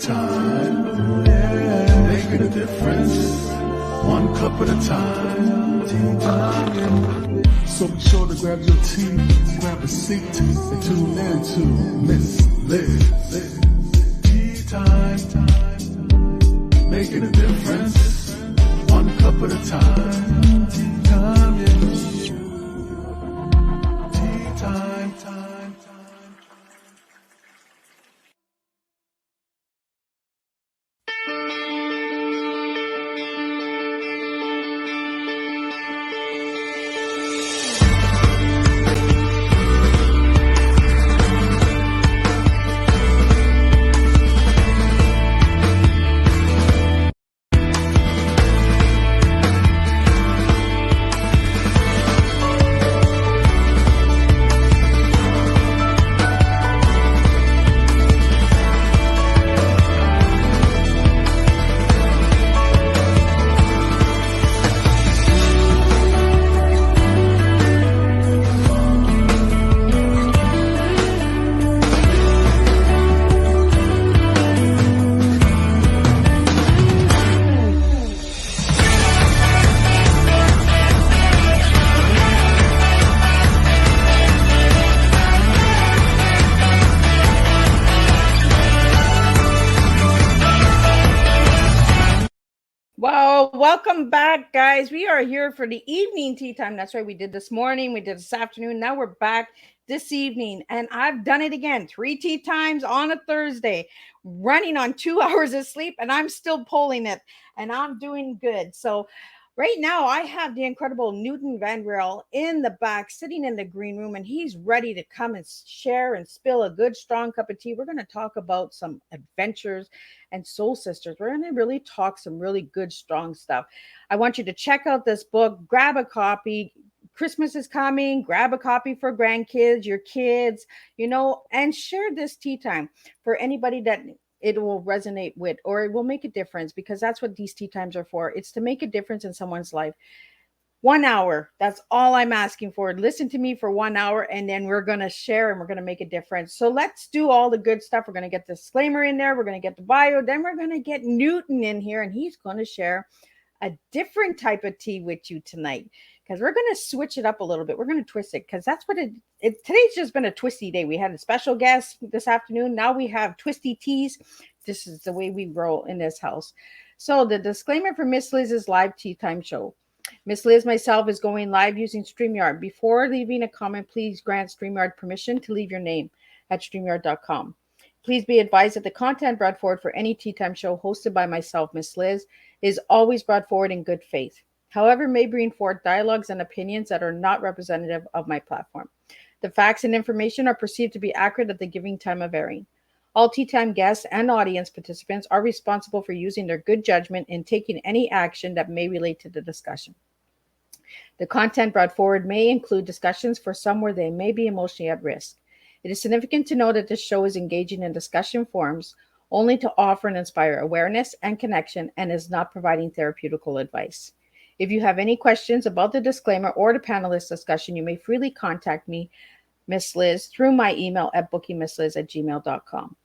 time, yeah, making a difference, one cup at a time, tea time. So be sure to grab your tea, grab a seat, and tune in to Miss Liz. Tea time, making a difference, one cup at a time, tea time, yeah. Tea time, time. Well, welcome back, guys. We are here for the evening tea time. That's right. We did this morning, we did this afternoon. Now we're back this evening, and I've done it again 3 tea times on a Thursday, running on 2 hours of sleep, and I'm still pulling it, and I'm doing good. So, right now, I have the incredible Newton Vanriel in the back, sitting in the green room, and he's ready to come and share and spill a good, strong cup of tea. We're going to talk about some adventures and soul sisters. We're going to really talk some really good, strong stuff. I want you to check out this book, grab a copy. Christmas is coming. Grab a copy for grandkids, your kids, and share this tea time for anybody that it will resonate with, or it will make a difference, because that's what these tea times are for. It's to make a difference in someone's life. 1 hour. That's all I'm asking for. Listen to me for 1 hour, and then we're going to share and we're going to make a difference. So let's do all the good stuff. We're going to get the disclaimer in there. We're going to get the bio. Then we're going to get Newton in here, and he's going to share a different type of tea with you tonight, because we're going to switch it up a little bit. We're going to twist it, because that's what today's just been a twisty day. We had a special guest this afternoon. Now we have twisty teas. This is the way we roll in this house. So the disclaimer for Miss Liz's live tea time show. Miss Liz, myself, is going live using StreamYard. Before leaving a comment, please grant StreamYard permission to leave your name at StreamYard.com. Please be advised that the content brought forward for any tea time show hosted by myself, Miss Liz, is always brought forward in good faith. However, may bring forth dialogues and opinions that are not representative of my platform. The facts and information are perceived to be accurate at the giving time of airing. All tea time guests and audience participants are responsible for using their good judgment in taking any action that may relate to the discussion. The content brought forward may include discussions for some where they may be emotionally at risk. It is significant to know that this show is engaging in discussion forums only to offer and inspire awareness and connection, and is not providing therapeutical advice. If you have any questions about the disclaimer or the panelist discussion, you may freely contact me, Miss Liz, through my email at bookingmissliz@gmail.com.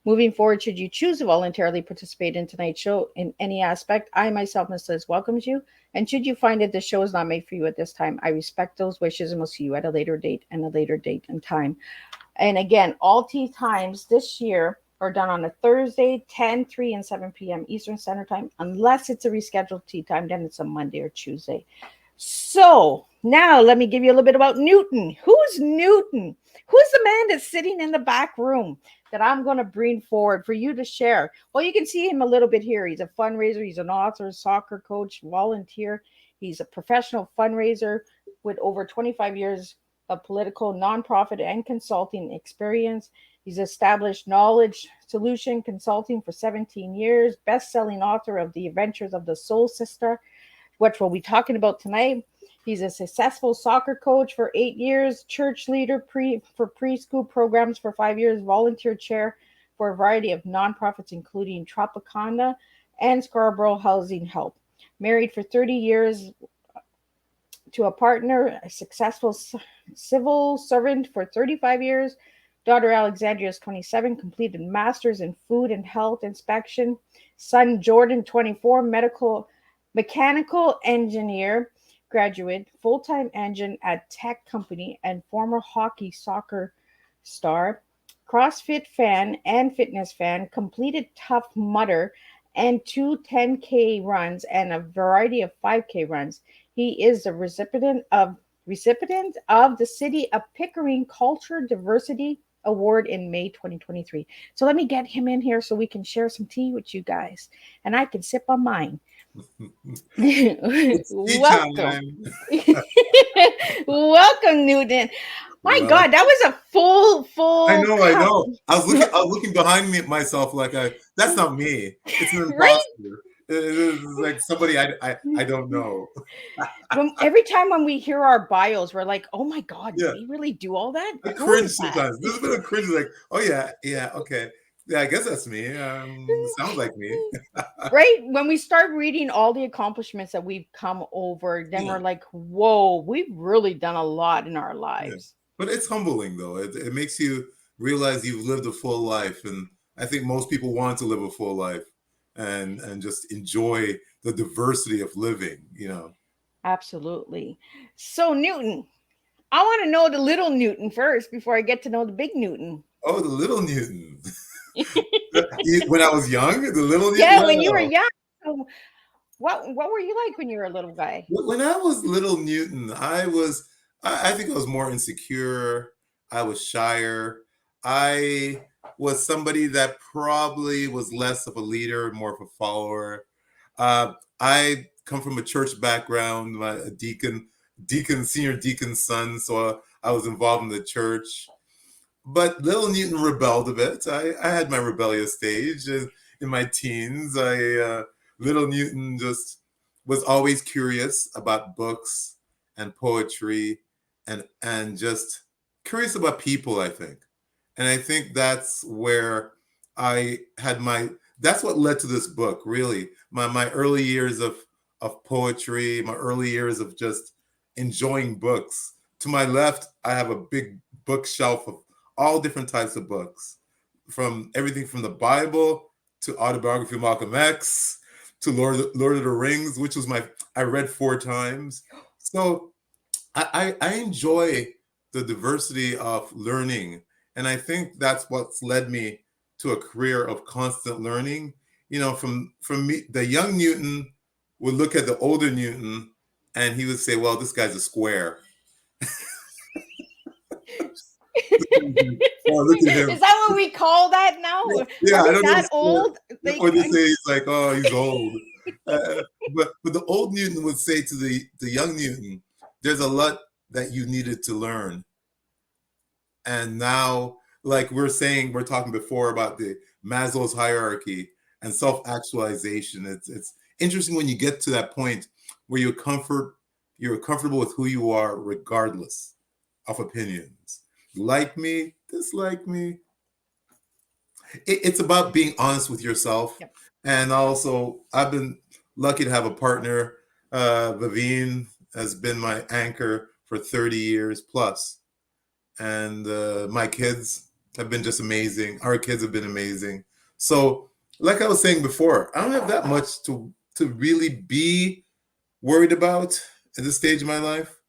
Moving forward, should you choose to voluntarily participate in tonight's show in any aspect, I myself, Miss Liz, welcomes you. And should you find that the show is not made for you at this time, I respect those wishes and will see you at a later date and time. And again, all tea times this year are done on a Thursday, 10, 3, and 7 p.m. Eastern Standard Time. Unless it's a rescheduled tea time, then it's a Monday or Tuesday. So now let me give you a little bit about Newton. Who's Newton? Who's the man that's sitting in the back room that I'm going to bring forward for you to share? Well, you can see him a little bit here. He's a fundraiser. He's an author, soccer coach, volunteer. He's a professional fundraiser with over 25 years of political, nonprofit, and consulting experience. He's established Knowledge Solution Consulting for 17 years, best-selling author of The Adventures of the Soul Sister, which we'll be talking about tonight. He's a successful soccer coach for 8 years, church leader for preschool programs for 5 years, volunteer chair for a variety of nonprofits, including Tropicana and Scarborough Housing Help. Married for 30 years to a partner, a successful civil servant for 35 years, Daughter Alexandria is 27, completed master's in food and health inspection. Son Jordan, 24, mechanical engineer, graduate, full-time engine at tech company, and former hockey soccer star. CrossFit fan and fitness fan, completed Tough Mudder and two 10K runs and a variety of 5K runs. He is the recipient of the City of Pickering Culture Diversity Award in May 2023. So let me get him in here so we can share some tea with you guys and I can sip on mine. It's tea Welcome. time. Welcome, Newton. My Well, God, that was a I full know, I cup. know. I was looking behind me myself like that's not me. It's an Right? imposter. It's like somebody I don't know. Every time when we hear our bios, we're like, oh my God, did Yeah, we really do all that? I Who cringe is that? sometimes. There's a bit of cringe, like, oh yeah, yeah, okay, yeah, I guess that's me. Sounds like me. Right? When we start reading all the accomplishments that we've come over, then Yeah, we're like, whoa, we've really done a lot in our yeah. lives. But it's humbling though. It makes you realize you've lived a full life, and I think most people want to live a full life and just enjoy the diversity of living. Absolutely. So, Newton, I want to know the little Newton first before I get to know the big Newton. Oh, the little Newton. When I was young, the little Newton. Yeah, when you were Wow. young. So what were you like when you were a little guy? When I was little Newton, I think I was more insecure. I was shyer. I was somebody that probably was less of a leader, more of a follower. I come from a church background, a senior deacon's son, so I was involved in the church. But little Newton rebelled a bit. I had my rebellious stage in my teens. Little Newton just was always curious about books and poetry and just curious about people, I think. And I think that's where I had that's what led to this book, really. My early years of poetry, my early years of just enjoying books. To my left, I have a big bookshelf of all different types of books, from everything from the Bible to autobiography of Malcolm X to Lord of the Rings, which was I read 4 times. So I enjoy the diversity of learning, and I think that's what's led me to a career of constant learning. From me, the young Newton would look at the older Newton, and he would say, "Well, this guy's a square." Oh, look at him. Is that what we call that now? Yeah, Are I we don't that know. old? Or they say he's like, oh, he's old. But the old Newton would say to the young Newton, there's a lot that you needed to learn. And now, like we're talking before about the Maslow's hierarchy and self-actualization. It's interesting when you get to that point where you're comfortable with who you are, regardless of opinions. Like me, dislike me. It's about being honest with yourself. Yep. And also, I've been lucky to have a partner. Vivine has been my anchor for 30 years plus. And my kids have been just amazing. Our kids have been amazing. So, like I was saying before, I don't have that much to really be worried about at this stage of my life.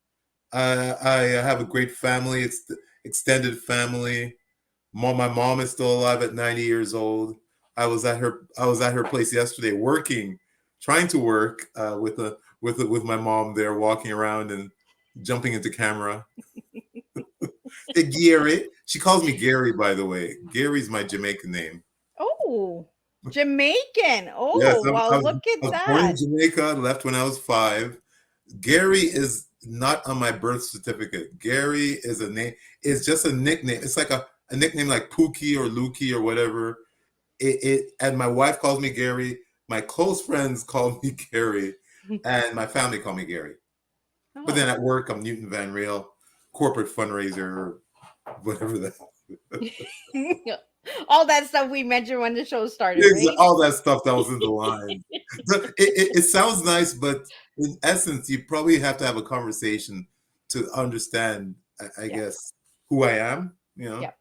I have a great family. It's the extended family. My mom is still alive at 90 years old. I was at her place yesterday working, trying to work with my mom there, walking around and jumping into camera. Hey, Gary. She calls me Gary, by the way. Gary's my Jamaican name. Oh, Jamaican. Yes, Oh, well, look I at was born in that. Jamaica, left when I was 5. Gary is not on my birth certificate. Gary is a name. It's just a nickname. It's like a nickname like Pookie or Lukey or whatever. And my wife calls me Gary. My close friends call me Gary, and my family call me Gary. But then Oh. at work, I'm Newton Vanriel, corporate fundraiser, whatever that. All that stuff we mentioned when the show started, right? All that stuff that was in the line. It sounds nice, but in essence, you probably have to have a conversation to understand, I Yeah. guess, who I am. Yeah.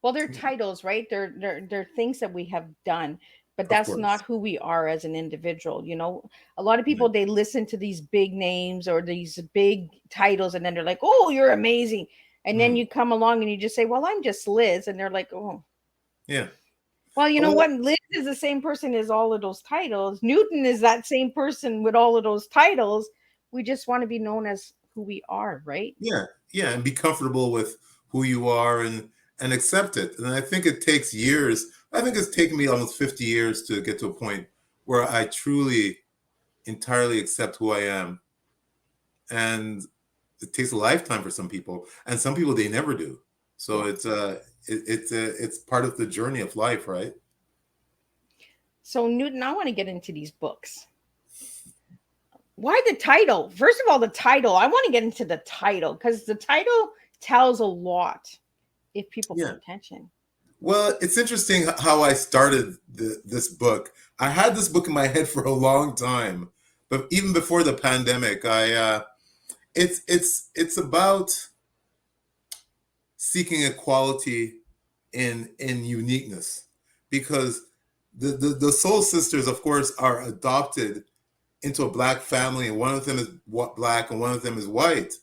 Well, they're titles, right? They're things that we have done, but Of that's course. not who we are as an individual. You know, a lot of Yeah. people, they listen to these big names or these big titles, and then they're like, "Oh, you're amazing," and then Mm. you come along and you just say, "Well, I'm just Liz," and they're like, "Oh." Yeah. Well, you know Well, what? Liz is the same person as all of those titles. Newton is that same person with all of those titles. We just want to be known as who we are, right? yeah, yeah, and be comfortable with who you are and accept it. And I think it takes years. I think it's taken me almost 50 years to get to a point where I truly entirely accept who I am. And it takes a lifetime for some people, and some people they never do. So Yeah. it's part of the journey of life, right? So, Newton, I want to get into these books. Why the title? First of all, the title. I want to get into the title because the title tells a lot if people pay Yeah. attention. Well, it's interesting how I started this book. I had this book in my head for a long time, but even before the pandemic, it's about seeking equality in uniqueness, because the soul sisters, of course, are adopted into a black family, and one of them is black and one of them is white,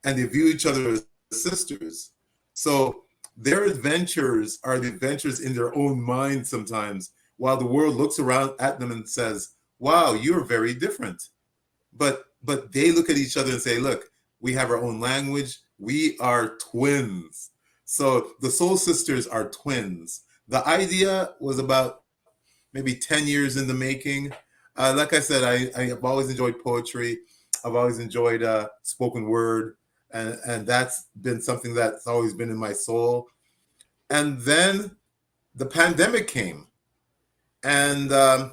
and they view each other as sisters. So their adventures are the adventures in their own mind sometimes, while the world looks around at them and says, wow, you're very different. But they look at each other and say, look, we have our own language, we are twins. So the soul sisters are twins. The idea was about maybe 10 years in the making. Like I said, I have always enjoyed poetry. I've always enjoyed spoken word, and that's been something that's always been in my soul. And then the pandemic came, and I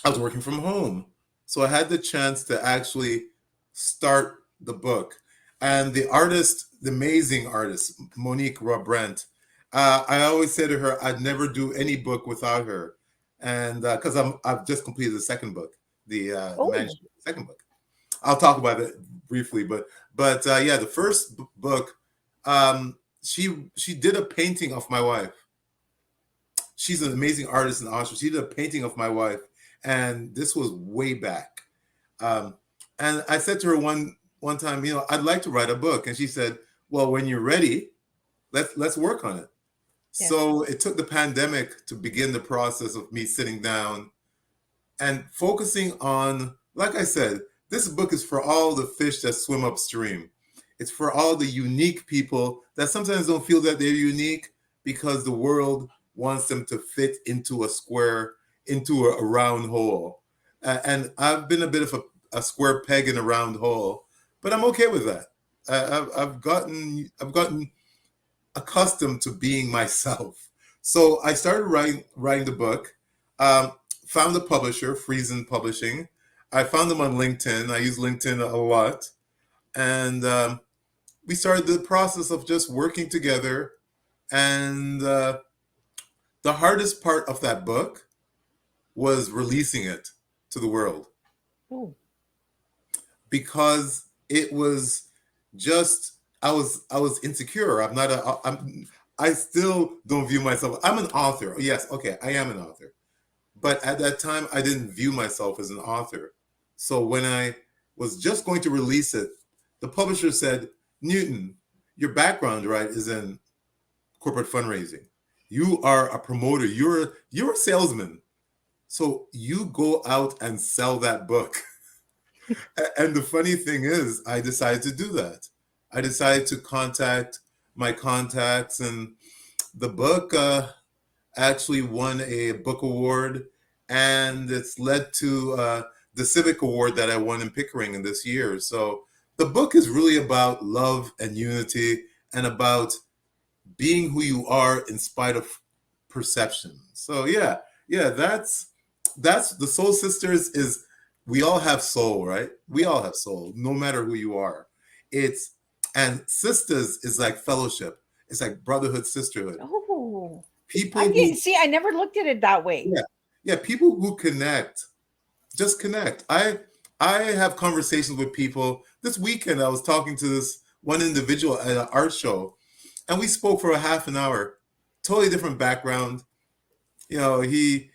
was working from home. So I had the chance to actually start the book. And the artist, the amazing artist, Monique Brent, I always say to her, I'd never do any book without her. And because I've just completed the second book, the Oh, manuscript, second book. I'll talk about it briefly, but yeah, the first book, she did a painting of my wife. She's an amazing artist in Austria. She did a painting of my wife, and this was way back. Um, and I said to her one time, I'd like to write a book, and she said, "Well, when you're ready, let's work on it." yes. So it took the pandemic to begin the process of me sitting down and focusing on, like I said, this book is for all the fish that swim upstream. It's for all the unique people that sometimes don't feel that they're unique because the world wants them to fit into a square, into a round hole. And I've been a bit of a square peg in a round hole, but I'm okay with that. I've gotten accustomed to being myself. So I started writing the book. Um, Found a publisher, Friesen Publishing. I found them on LinkedIn. I use LinkedIn a lot, and we started the process of just working together. And the hardest part of that book was releasing it to the world, Oh, because it was just I was insecure. I still don't view myself. I'm an author. Yes, okay, I am an author. But at that time, I didn't view myself as an author. So when I was just going to release it, the publisher said, Newton, your background, right, is in corporate fundraising. You are a promoter. You're a salesman. So you go out and sell that book. And the funny thing is, I decided to do that. I decided to contact my contacts, and the book actually won a book award, and it's led to the Civic Award that I won in Pickering in this year. So the book is really about love and unity, and about being who you are in spite of perception. So yeah, that's the Soul Sisters. Is we all have soul, right? We all have soul, no matter who you are. It's And sisters is like fellowship. It's like brotherhood, sisterhood. oh, I People didn't who see. I never looked at it that way. Yeah, yeah, people who connect, just connect. I have conversations with people. This weekend I was talking to this one individual at an art show, and we spoke for a half an hour. totally different background. You know, he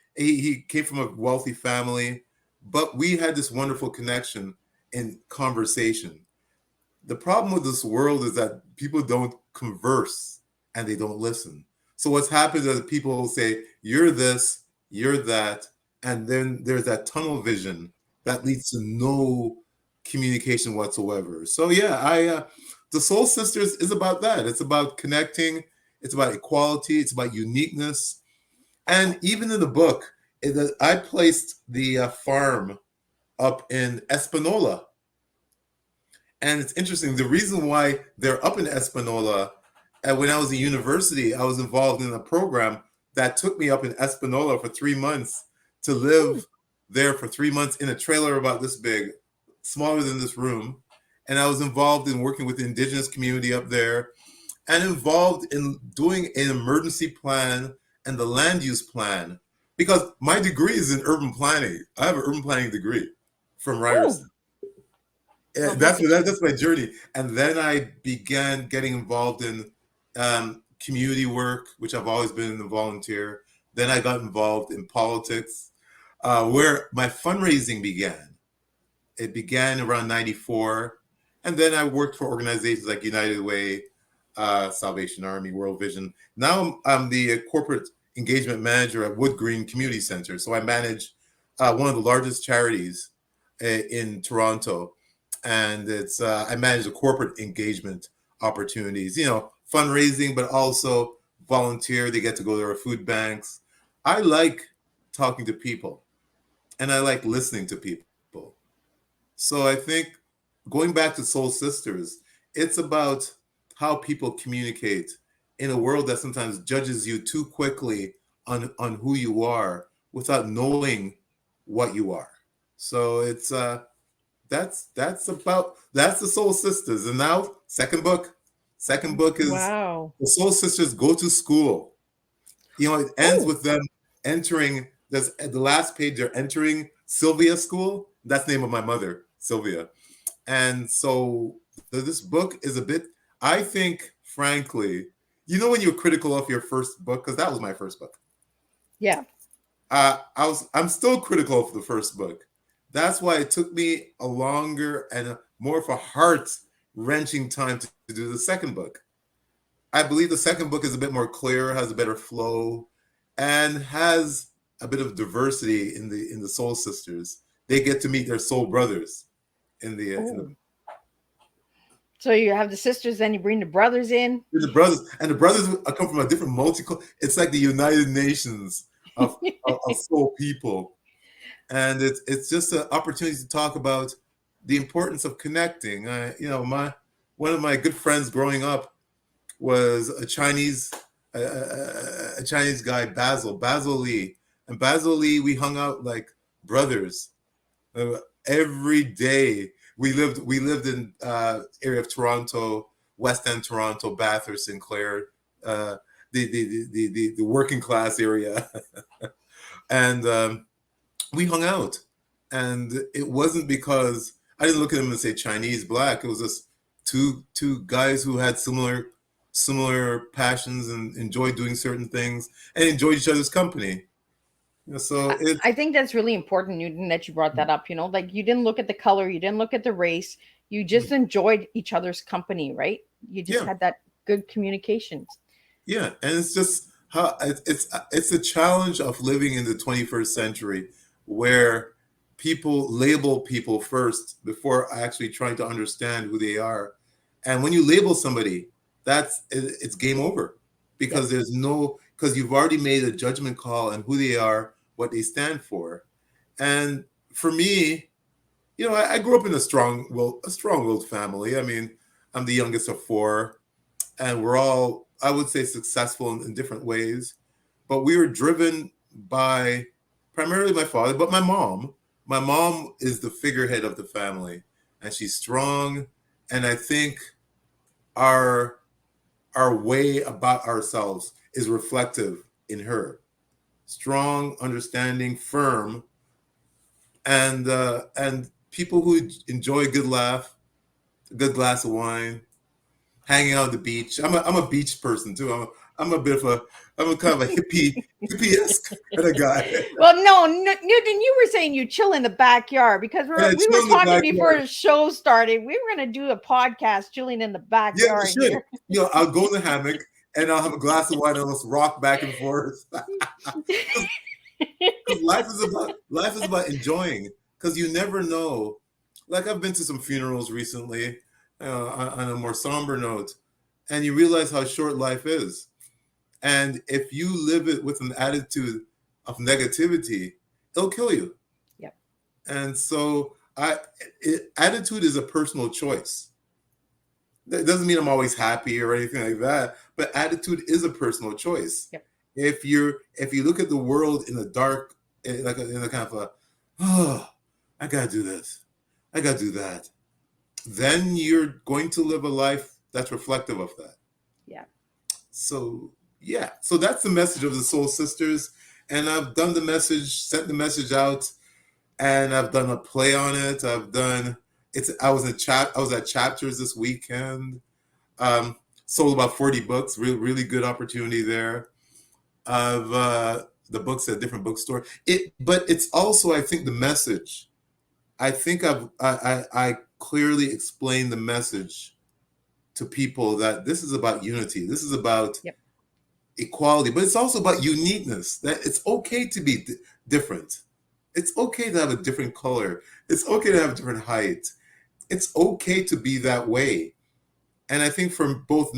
came from a wealthy family, but we had this wonderful connection in conversation. The problem with this world is that people don't converse and they don't listen. So what's happened is that people will say, you're this, you're that, and then there's that tunnel vision that leads to no communication whatsoever. So yeah, the Soul Sisters is about that. It's about connecting. It's about equality. It's about uniqueness. And even in the book, I placed the farm up in Espanola. And it's interesting. The reason why they're up in Espanola, when I was in university, I was involved in a program that took me up in Espanola for 3 months to live there for 3 months in a trailer about this big, smaller than this room. And I was involved in working with the indigenous community up there and involved in doing an emergency plan and the land use plan, because my degree is in urban planning. I have an urban planning degree from Ryerson. That's my journey. And then I began getting involved in community work, which I've always been a volunteer. Then I got involved in politics, where my fundraising began. It began around 94. And then I worked for organizations like United Way, Salvation Army, World Vision. Now I'm the corporate engagement manager at Wood Green Community Center. So I manage one of the largest charities in Toronto. And it's I manage the corporate engagement opportunities, you know, fundraising, but also volunteer. They get to go to our food banks. I like talking to people and I like listening to people. So I think going back to Soul Sisters, it's about how people communicate in a world that sometimes judges you too quickly on who you are without knowing what you are. So it's that's the Soul Sisters. And now second book is Wow. the Soul Sisters go to school. You know, it ends with them entering, there's at the last page, they're entering Sylvia School. That's the name of my mother, Sylvia. And so this book is a bit, I think, frankly, you know, when you're critical of your first book, because that was my first book. Yeah. I'm still critical of the first book. That's why it took me a longer and more of a heart-wrenching time to do the second book. I believe the second book is a bit more clear, has a better flow, and has a bit of diversity in the Soul Sisters. They get to meet their soul brothers in the So you have the sisters, then you bring the brothers in. the brothers, and the brothers come from a different It's like the United Nations of soul people. And it's just an opportunity to talk about the importance of connecting. You know, one of my good friends growing up was a Chinese guy, Basil Lee, and Basil Lee. We hung out like brothers every day. We lived in area of Toronto, West End Toronto, Bathurst, Sinclair, the working class area, and we hung out. And it wasn't because I didn't look at him and say Chinese, black. It was just two guys who had similar passions and enjoyed doing certain things and enjoyed each other's company. You know, so I think that's really important, Newton, that you brought that up. You know, like you didn't look at the color, you didn't look at the race, you just enjoyed each other's company, right? You just had that good communication. Yeah, and it's just how it's a challenge of living in the 21st century where people label people first before actually trying to understand who they are. And when you label somebody, it's game over, because because you've already made a judgment call on who they are, what they stand for. And for me, you know, I grew up in a strong-willed family. I mean, I'm the youngest of four, and we're all, I would say, successful in different ways. But we were driven by primarily my father, but my mom. My mom is the figurehead of the family, and she's strong. And I think our way about ourselves is reflective in her. Strong, understanding, firm, and people who enjoy a good laugh, a good glass of wine, hanging out at the beach. I'm a beach person too. I'm a kind of a hippie-esque kind of guy. Well, no, Newton, you were saying you chill in the backyard because And I we chill were in the talking before backyard. the show started. We were going to do a podcast chilling in the Yeah, you backyard should. here. You know, I'll go in the hammock and I'll have a glass of wine and I'll just rock back and forth. Because life is about enjoying. Because you never know. Like I've been to some funerals recently, on a more somber note, and you realize how short life is. And if you live it with an attitude of negativity, it'll kill you. Yep. And so, attitude is a personal choice. That doesn't mean I'm always happy or anything like that, but attitude is a personal choice. Yep. If you look at the world in the dark, in a kind of a, oh, I gotta do this, I gotta do that, then you're going to live a life that's reflective of that. Yeah. So yeah, so that's the message of the Soul Sisters, and I've done the message, sent the message out, and I've done a play on it. I was at Chapters this weekend. Sold about 40 books. Really good opportunity there. Of the books at a different bookstore. But it's also, I think, the message. I think I clearly explained the message to people that this is about unity. This is about equality, but it's also about uniqueness. That it's okay to be different. It's okay to have a different color. It's okay to have a different height. It's okay to be that way. And I think for both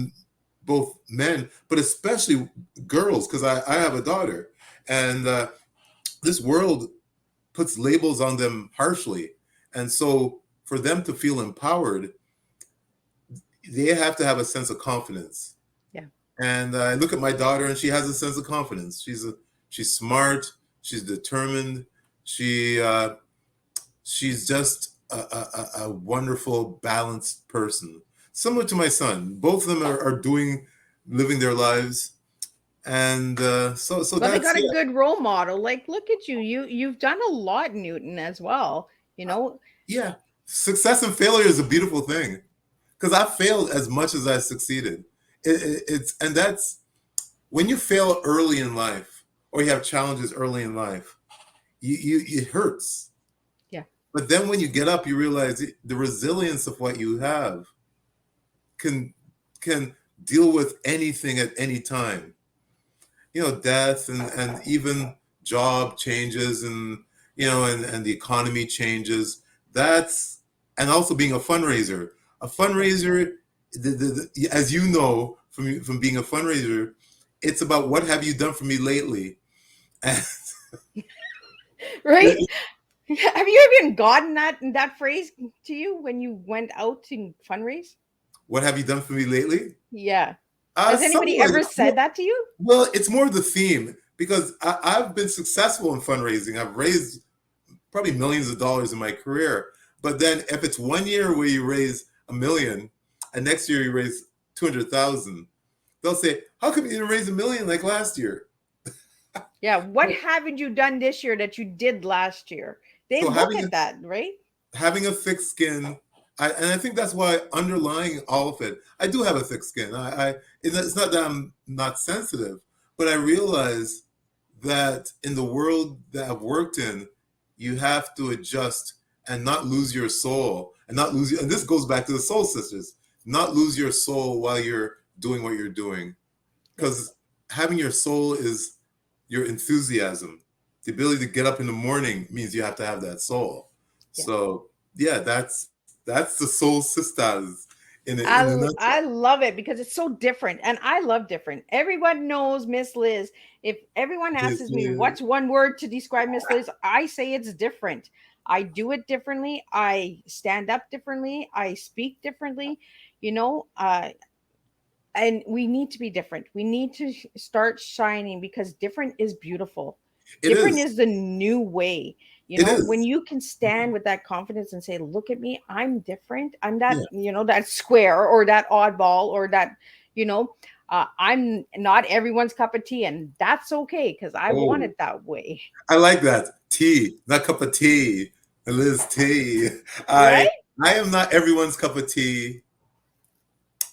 men, but especially girls, because I have a daughter, and this world puts labels on them harshly. And so for them to feel empowered, they have to have a sense of confidence. Yeah. And I look at my daughter, and she has a sense of confidence. She's smart. She's determined. She's just a wonderful, balanced person. Similar to my son. Both of them are living their lives. And so But that's they got it. a good role model. Like, look at you. You've done a lot, Newton, as well. You know? Yeah. Success and failure is a beautiful thing. Because I failed as much as I succeeded. And that's when you fail early in life, or you have challenges early in life, it hurts. Yeah. But then when you get up, you realize the resilience of what you have can deal with anything at any time. You know, death and even job changes, and and the economy changes. And also being a fundraiser. A fundraiser, as you know from being a fundraiser, it's about what have you done for me lately. Right? Have you even gotten that phrase to you when you went out to fundraise? What have you done for me lately? Yeah. Has anybody ever said that to you? Well, it's more the theme, because I've been successful in fundraising. I've raised probably millions of dollars in my career. But then if it's 1 year where you raise $1 million and next year you raise 200,000, they'll say, how come you didn't raise $1 million like last year? Yeah. What haven't you done this year that you did last year? They look at that, right? Having a thick skin. And I think that's why underlying all of it, I do have a thick skin. It's not that I'm not sensitive, but I realize that in the world that I've worked in, you have to adjust and not lose your soul, and this goes back to the Soul Sisters, not lose your soul while you're doing what you're doing. Because having your soul is your enthusiasm. The ability to get up in the morning means you have to have that soul. Yeah. So yeah, that's the Soul Sisters in a nutshell. I love it because it's so different, and I love different. Everyone knows Miss Liz. If everyone asks me what's one word to describe Miss Liz, I say it's different. I do it differently. I stand up differently. I speak differently, and we need to be different. We need to start shining, because different is beautiful. Different is the new way. When you can stand with that confidence and say, look at me, I'm different. I'm that, that square or that oddball or that, I'm not everyone's cup of tea, and that's okay, because I want it that way. I like that. Tea, not cup of tea. Liz tea. Right? I am not everyone's cup of tea,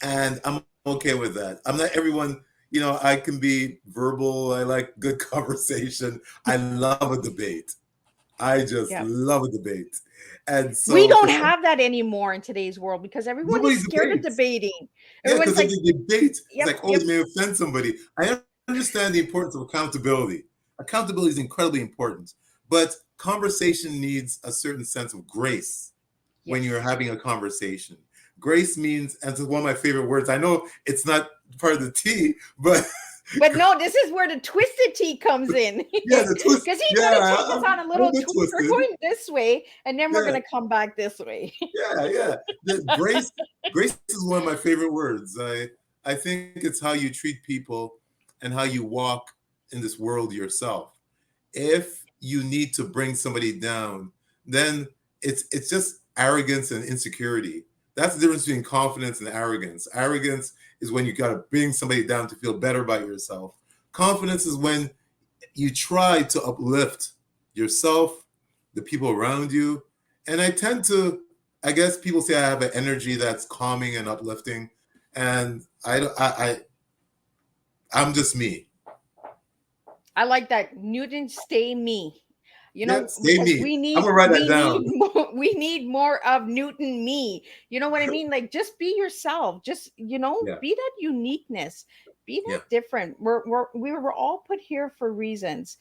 and I'm okay with that. I'm not everyone. I can be verbal. I like good conversation. I love a debate. I just Yeah. love a debate. And We so for don't some, have that anymore in today's world because everyone is nobody scared of debates. debating. Yeah, Everyone's because if like, they debate, it's yep, like, oh, yep, you may offend somebody. I understand the importance of accountability. Accountability is incredibly important, but conversation needs a certain sense of grace when you're yes. having a conversation. Grace means, and it's one of my favorite words. I know it's not part of the tea, but But no, this is where the twisted tea comes in. yeah, the twist. Because he's going to Yeah, take us on a I'm a little bit twist. We're twisted. going this way, and then we're Yeah, going to come back this way. yeah. Grace is one of my favorite words. I think it's how you treat people and how you walk in this world yourself. If you need to bring somebody down, then it's just arrogance and insecurity. That's the difference between confidence and arrogance. Arrogance is when you got to bring somebody down to feel better about yourself. Confidence is when you try to uplift yourself, the people around you. And I guess people say I have an energy that's calming and uplifting. And I'm just me. I like that. Newton, stay me. Yeah, stay Because me. I'm gonna write that down. we need more of Newton me. You know what I mean? Like just be yourself. Just, Yeah, be that uniqueness. Be that yeah, different. We were all put here for reasons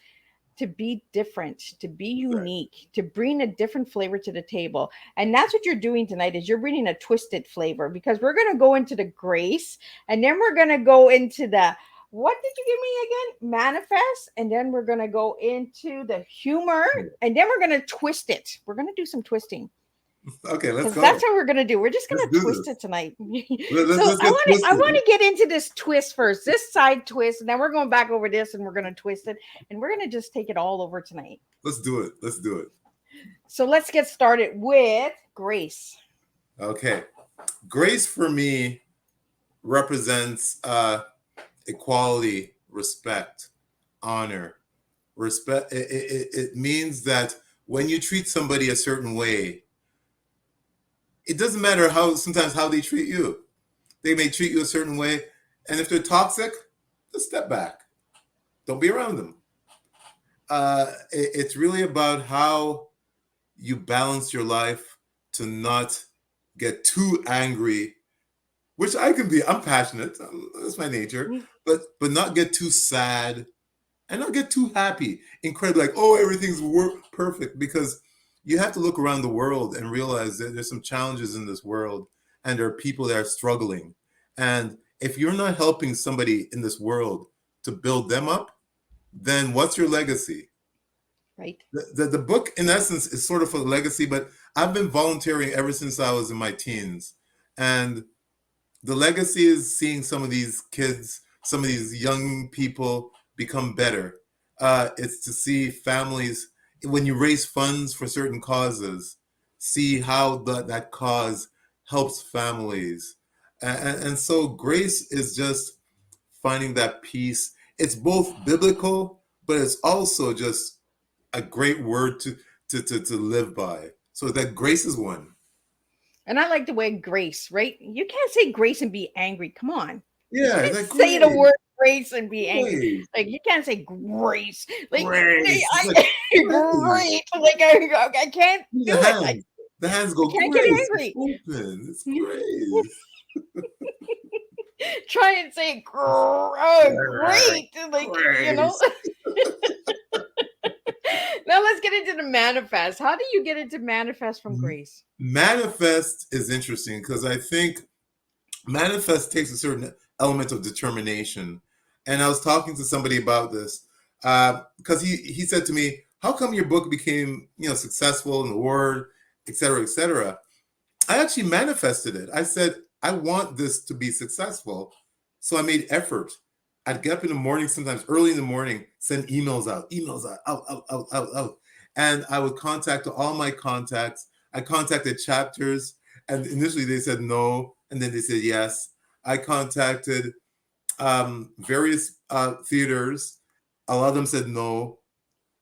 to be different, to be exactly. unique, to bring a different flavor to the table. And that's what you're doing tonight is you're bringing a twisted flavor because we're going to go into the grace and then we're going to go into the what did you give me again? Manifest. And then we're going to go into the humor and then we're going to twist it. We're going to do some twisting Okay, let's because that's go. what we're going to do. We're just going Let's to do twist this. it tonight. So Let's get I twisted. want to get into this twist first, this side twist, and then we're going back over this and we're going to twist it and we're going to just take it all over tonight. Let's do it. Let's do it. So let's get started with grace. Okay. Grace for me represents equality, respect, honor. Respect. It means that when you treat somebody a certain way, it doesn't matter sometimes how they treat you. They may treat you a certain way, and if they're toxic, just step back. Don't be around them. It's really about how you balance your life to not get too angry, which I can be. I'm passionate. That's my nature, but not get too sad and not get too happy. Incredibly, like, oh, everything's perfect, because you have to look around the world and realize that there's some challenges in this world, and there are people that are struggling. And if you're not helping somebody in this world to build them up, then what's your legacy? Right. The book, in essence, is sort of a legacy, but I've been volunteering ever since I was in my teens. And the legacy is seeing some of these kids, some of these young people become better. It's to see families, when you raise funds for certain causes, see how that cause helps families. And so grace is just finding that peace. It's both biblical, but it's also just a great word to live by. So that grace is one. And I like the way grace, right? You can't say grace and be angry. Come on. You Yeah, can't that say the grace. word grace and be angry. Grace. Like you can't say grace. Like Grace. It's I like grace. great. Like I can't do The it. hands. The hands I go, can't get grace. It's angry. open. It's grace. Try and say great. Like Grace. Now let's get into the manifest. How do you get into manifest from grace? Manifest is interesting because I think manifest takes a certain element of determination. And I was talking to somebody about this because he said to me, how come your book became successful in the word, et cetera, et cetera? I actually manifested it. I said, I want this to be successful. So I made effort. I'd get up in the morning, sometimes early in the morning, send emails out, out. And I would contact all my contacts. I contacted chapters, and initially they said no, and then they said yes. I contacted various theaters. A lot of them said no.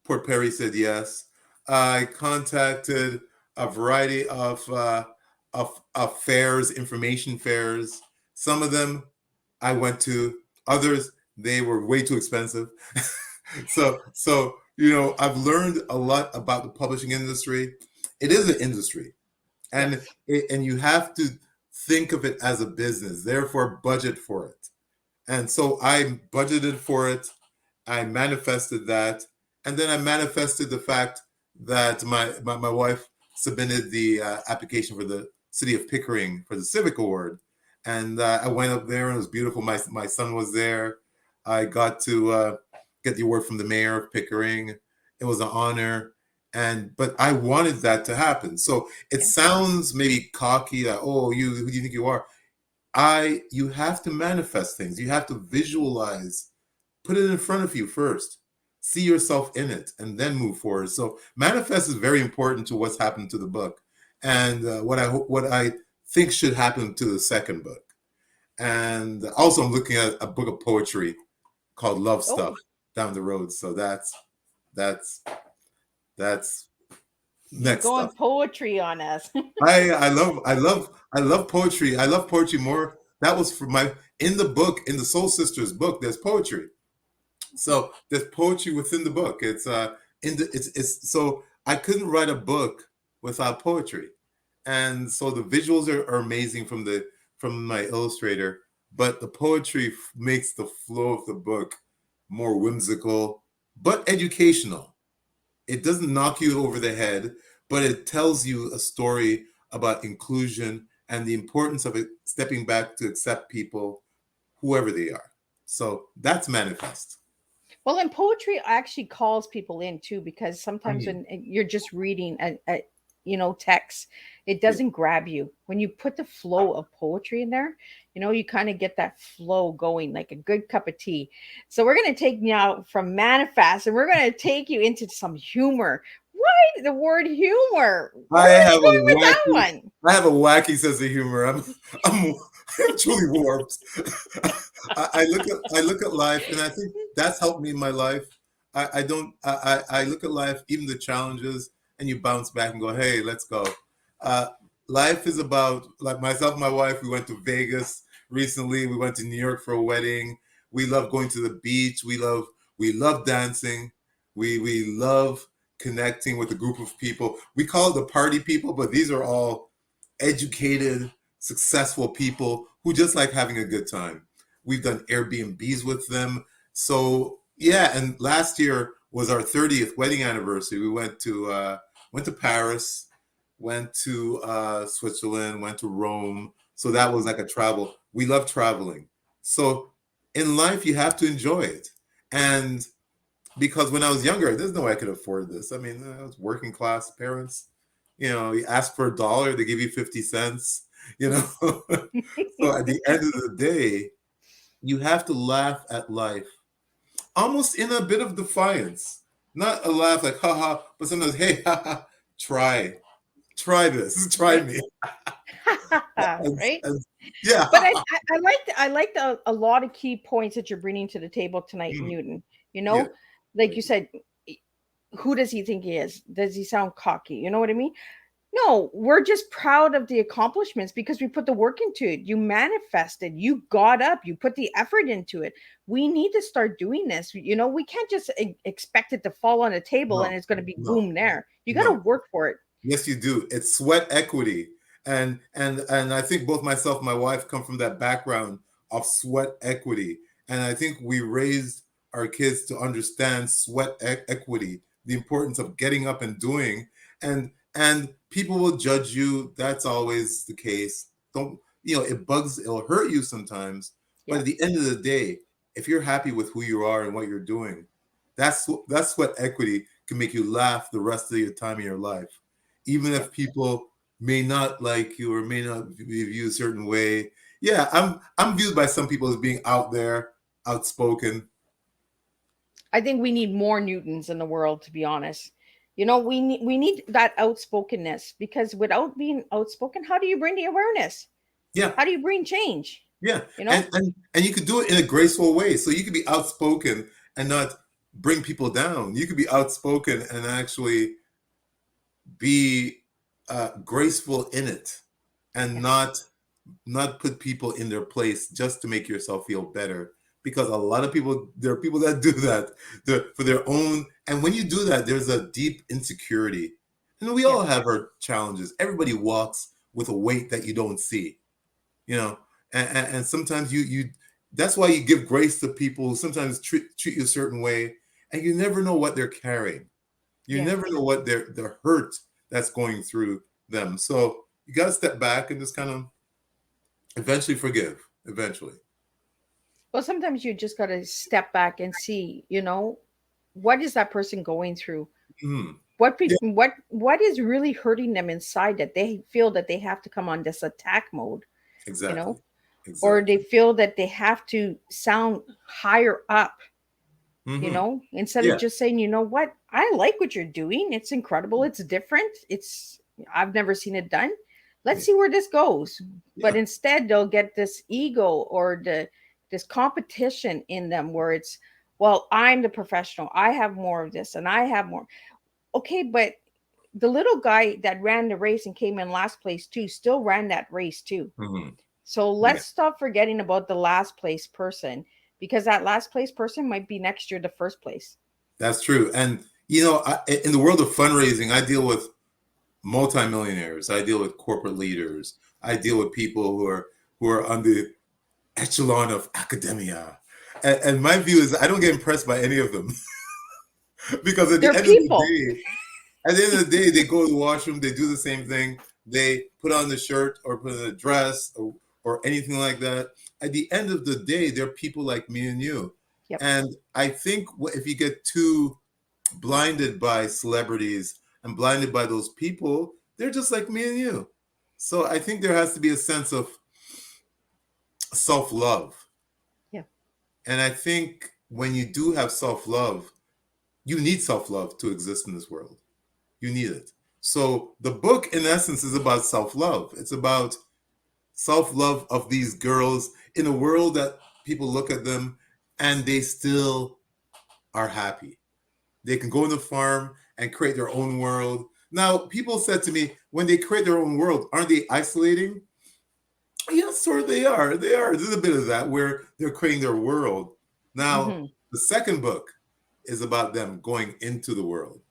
Port Perry said yes. I contacted a variety of fairs, information fairs. Some of them I went to. Others, they were way too expensive. So I've learned a lot about the publishing industry. It is an industry, and Yes. and you have to think of it as a business. Therefore, budget for it. And so I budgeted for it. I manifested that, and then I manifested the fact that my wife submitted the application for the city of Pickering for the Civic Award, and I went up there and it was beautiful. My son was there. I got to get the award from the mayor of Pickering. It was an honor, but I wanted that to happen. So it Yeah. sounds maybe cocky that, oh, who do you think you are? You have to manifest things. You have to visualize, put it in front of you first, see yourself in it, and then move forward. So manifest is very important to what's happened to the book, and what I think should happen to the second book. And also, I'm looking at a book of poetry called Love Oh, Stuff down the road. So that's you're next going stuff. poetry on us. I love poetry. I love poetry more. That was for in the book, in the Soul Sisters book, there's poetry. So there's poetry within the book. It's so I couldn't write a book without poetry. And so the visuals are amazing from my illustrator, but the poetry makes the flow of the book more whimsical but educational. It doesn't knock you over the head, but it tells you a story about inclusion and the importance of it, stepping back to accept people, whoever they are. So that's manifest. Well, and poetry actually calls people in too, because I sometimes mean, when you're just reading text, it yeah. doesn't grab you. When you put the flow of poetry in there, you kind of get that flow going like a good cup of tea. So we're going to take you out from manifest and we're going to take you into some humor. Why the word humor? Where I are have you a going with that wacky, one? I have a wacky sense of humor. I'm I'm truly warped. I look at life, and I think that's helped me in my life. I don't I look at life, even the challenges, and you bounce back and go, hey, let's go. Uh, Life is about, like, myself and my wife. We went to Vegas recently. We went to New York for a wedding. We love going to the beach. We love dancing. We love connecting with a group of people. We call it the party people, but these are all educated, successful people who just like having a good time. We've done Airbnbs with them. So yeah, and last year was our 30th wedding anniversary. We went to Paris, went to Switzerland, went to Rome. So that was like a travel. We love traveling. So in life, you have to enjoy it. And because when I was younger, there's no way I could afford this. I mean, I was working class parents. You ask for $1, they give you 50 cents, you know. So at the end of the day, you have to laugh at life almost in a bit of defiance. Not a laugh like, haha, but sometimes, hey, haha, try this, try me. And, Right? and, yeah. But I liked a lot of key points that you're bringing to the table tonight, Mm, Newton. yeah. Like you said, who does he think he is? Does he sound cocky? You know what I mean? No, we're just proud of the accomplishments because we put the work into it. You manifested, you got up, you put the effort into it. We need to start doing this. We can't just expect it to fall on a table No, and it's going to be no, boom there. You got to no. work for it. Yes, you do. It's sweat equity. And I think both myself and my wife come from that background of sweat equity. And I think we raised our kids to understand sweat equity, the importance of getting up and doing. And people will judge you. That's always the case. Don't, it'll hurt you sometimes. But Yeah. at the end of the day, if you're happy with who you are and what you're doing, that's what equity can make you laugh the rest of your time in your life, even Yeah. if people may not like you or may not view you a certain way. Yeah, I'm viewed by some people as being out there, outspoken. I think we need more Newtons in the world, to be honest. We need that outspokenness because without being outspoken, how do you bring the awareness? Yeah, How do you bring change? yeah, You and know? and you could do it in a graceful way. So you could be outspoken and not bring people down. You could be outspoken and actually be graceful in it, and Yes. not put people in their place just to make yourself feel better, because a lot of people, there are people that do that for their own. And when you do that, there's a deep insecurity. And we Yeah. all have our challenges. Everybody walks with a weight that you don't see, you know, and sometimes you that's why you give grace to people who sometimes treat you a certain way, and you never know what they're carrying. You Yeah. never know what their hurt that's going through them. So you got to step back and just kind of eventually forgive. Eventually. Well, sometimes you just got to step back and see, what is that person going through? Mhm. What Yeah, what is really hurting them inside that they feel that they have to come on this attack mode, you exactly. know, or they Exactly. feel that they have to sound higher up, Hmm. instead of Yeah. just saying, what, I like what you're doing. It's incredible. It's different. I've never seen it done. Let's Yeah. see where this goes. But Yeah. instead, they'll get this ego or this competition in them where it's, well, I'm the professional. I have more of this and I have more. Okay, but the little guy that ran the race and came in last place too still ran that race too. Hmm. So Yeah. let's stop forgetting about the last place person, because that last place person might be next year the first place. That's true. And in the world of fundraising, I deal with multimillionaires. I deal with corporate leaders. I deal with people who are on the echelon of academia. And my view is I don't get impressed by any of them because at the They're end of the people. day, at the end of the day, they go to the washroom, they do the same thing. They put on the shirt or put on a dress or anything like that. At the end of the day, they're people like me and you. Yep. And I think if you get too blinded by celebrities and blinded by those people, they're just like me and you. So I think there has to be a sense of self-love. Yeah. And I think when you do have self-love, you need self-love to exist in this world. You need it. So the book, in essence, is about self-love. It's about self-love of these girls in a world that people look at them and they still are happy. They can go on the farm and create their own world. Now, people said to me, when they create their own world, aren't they isolating? Yes, sort of they are. They are. There's a bit of that where they're creating their world. Now, Hmm. the second book is about them going into the world.